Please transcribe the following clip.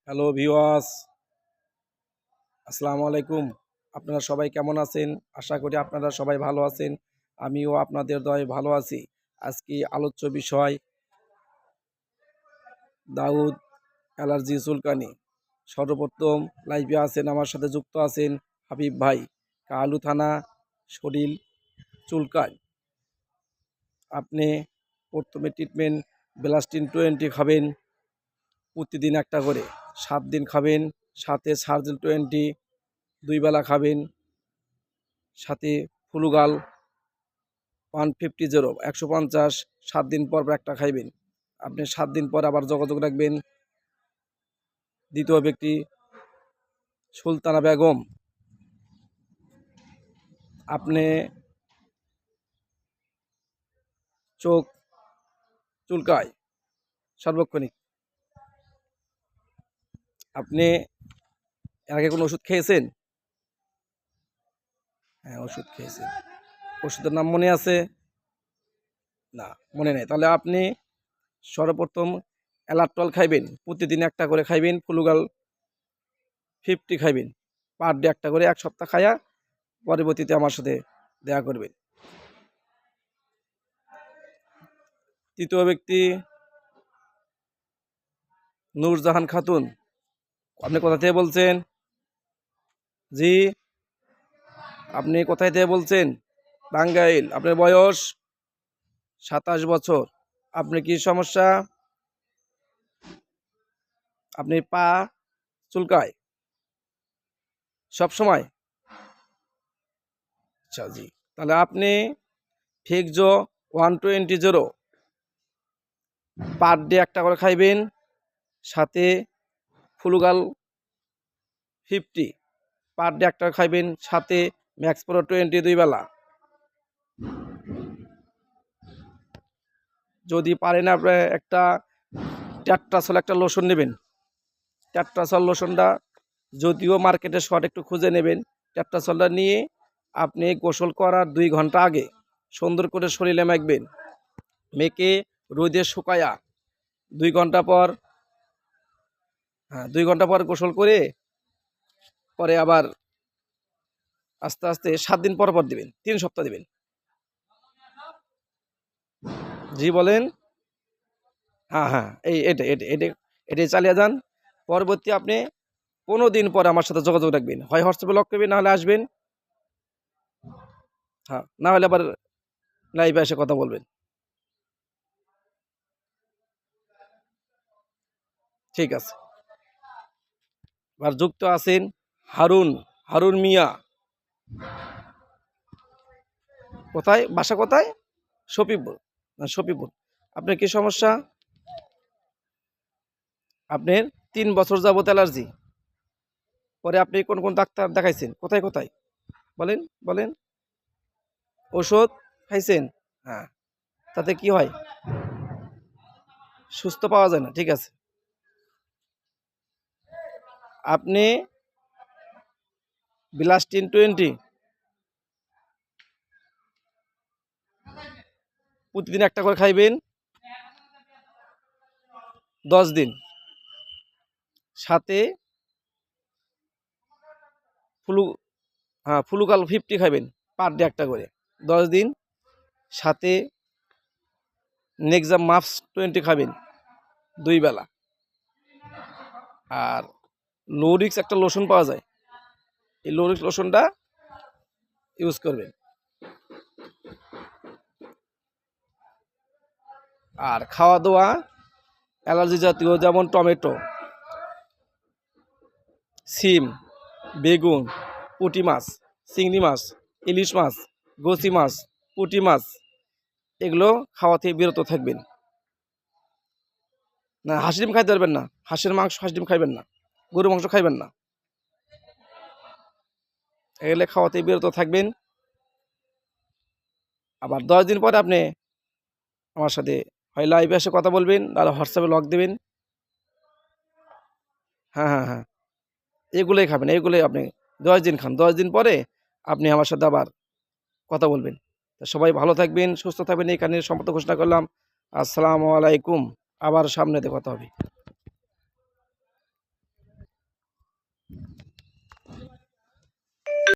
Hello viewers, আসসালামু আলাইকুম। আপনারা সবাই কেমন আছেন? আশা করি আপনারা সবাই ভালো আছেন। আমিও আপনাদের দয়ায় ভালো আছি। আজকে আলোচ্য বিষয় দাউদ অ্যালার্জি চুলকানি। সর্বপ্রথম লাইভে আছেন, আমার সাথে যুক্ত আছেন হাবিব ভাই। কালু থানা, শরীর চুলকায়। আপনি প্রথমে ট্রিটমেন্ট ব্লাস্টিন 20 খাবেন, প্রতিদিন একটা করে 7 দিন খাবেন। সাথে সার্জেল 20 2 বেলা খাবেন। সাথে ফ্লুগাল 150 150 7 দিন পর পর একটা খাইবেন। আপনি 7 দিন পর আবার যোগাযোগ রাখবেন। দ্বিতীয় ব্যক্তি সুলতানা বেগম, আপনি চোখ চুলকায় সার্বক্ষণিক, আপনি এর আগে কোনো ওষুধ খেয়েছেন? হ্যাঁ, ওষুধ খেয়েছেন। ওষুধের নাম মনে আছে? না, মনে নেই। তাহলে আপনি সর্বপ্রথম অ্যালার্টল খাইবেন, প্রতিদিন একটা করে খাইবেন। ফ্লুগাল 50 খাইবেন, পার ডে একটা করে, 1 সপ্তাহ খায়া পরবর্তীতে আমার সাথে দেখা করবেন। তৃতীয় ব্যক্তি নূরজাহান খাতুন, আপনি কোথা থেকে বলছেন? জি, আপনি কোথায় থেকে বলছেন? টাঙ্গাইল। আপনার বয়স 27 বছর। আপনি কি সমস্যা? আপনি পা চুলকায় সব সময়? আচ্ছা, জি। তাহলে আপনি ফেকজো 120 পার ডে একটা করে খাইবেন। সাথে ফ্লুগাল 50 পার ডে একটা খাইবেন। সাথে ম্যাক্স প্রো 20 2 বেলা। যদি পারেন আপনি একটা ট্যাট্রাসল একটা লোশন নেবেন। ট্যাট্রাসল লোশনটা যদিও মার্কেটে শর্ট, একটু খুঁজে নেবেন। ট্যাট্রাসলটা নিয়ে আপনি গোসল করার 2 ঘন্টা আগে সুন্দর করে শরীরে মাখবেন। মেখে রোদে শুকায়া 2 ঘন্টা পর, 2 ঘন্টা পর গোসল করে পরে আবার আস্তে আস্তে 7 দিন পর পর দিবেন, 3 সপ্তাহ দিবেন। জি বলেন। হ্যাঁ হ্যাঁ, এটাই চালিয়ে যান। পরবর্তী আপনি 15 দিন পরে আমার সাথে যোগাযোগ রাখবেন। হয় হোয়াটসঅ্যাপে লক করবেন, নাহলে আসবেন। হ্যাঁ, না হলে আবার লাইভে এসে কথা বলবেন। ঠিক আছে। আর যুক্ত আছেন হারুন, হারুন মিয়া। কোথায় বাসা, কোথায়? শফিপুর। শফিপুর। আপনার কি সমস্যা? আপনার 3 বছর যাবত অ্যালার্জি। পরে আপনি কোন কোন ডাক্তার দেখাইছেন? কোথায় কোথায় বলেন, বলেন। ওষুধ খাইছেন? হ্যাঁ। তাতে কি হয়? সুস্থ পাওয়া যায় না। ঠিক আছে। আপনি ব্লাস্টিন 20 প্রতিদিন একটা করে খাইবেন 10 দিন। সাথে ফ্লু ফ্লুগাল 50 খাবেন, পার ডে একটা করে 10 দিন। সাথে নেক্সাম মাফস 20 খাবেন 2 বেলা। আর লোরিক্স একটা লোশন পাওয়া যায়, এই লোরিক্স লোশনটা ইউজ করবেন। আর খাওয়া দাওয়া অ্যালার্জি জাতীয়, যেমন টমেটো, সিম, বেগুন, পুঁটি মাছ, চিংড়ি মাছ, ইলিশ মাছ, গোসি মাছ, পুঁটি মাছ, এগুলো খাওয়া থেকে বিরত থাকবেন। না, হাঁস ডিম খাইতে পারবেন না। হাঁসের মাংস, হাঁস ডিম খাইবেন না। গরু মাংস খাইবেন না। এগুলো খাওয়া থেকে বিরত থাকবেন। আবার 10 দিন পরে আপনি আমার সাথে হয় লাইভে এসে কথা বলবেন, নাহলে হোয়াটসঅ্যাপে লক দেবেন। হ্যাঁ হ্যাঁ হ্যাঁ, এগুলোই খাবেন, এগুলোই আপনি 10 দিন খান। 10 দিন পরে আপনি আমার সাথে আবার কথা বলবেন। তা সবাই ভালো থাকবেন, সুস্থ থাকবেন। এখানে সম্পর্ক ঘোষণা করলাম। আসসালামু আলাইকুম। আবার সামনেতে কথা হবে।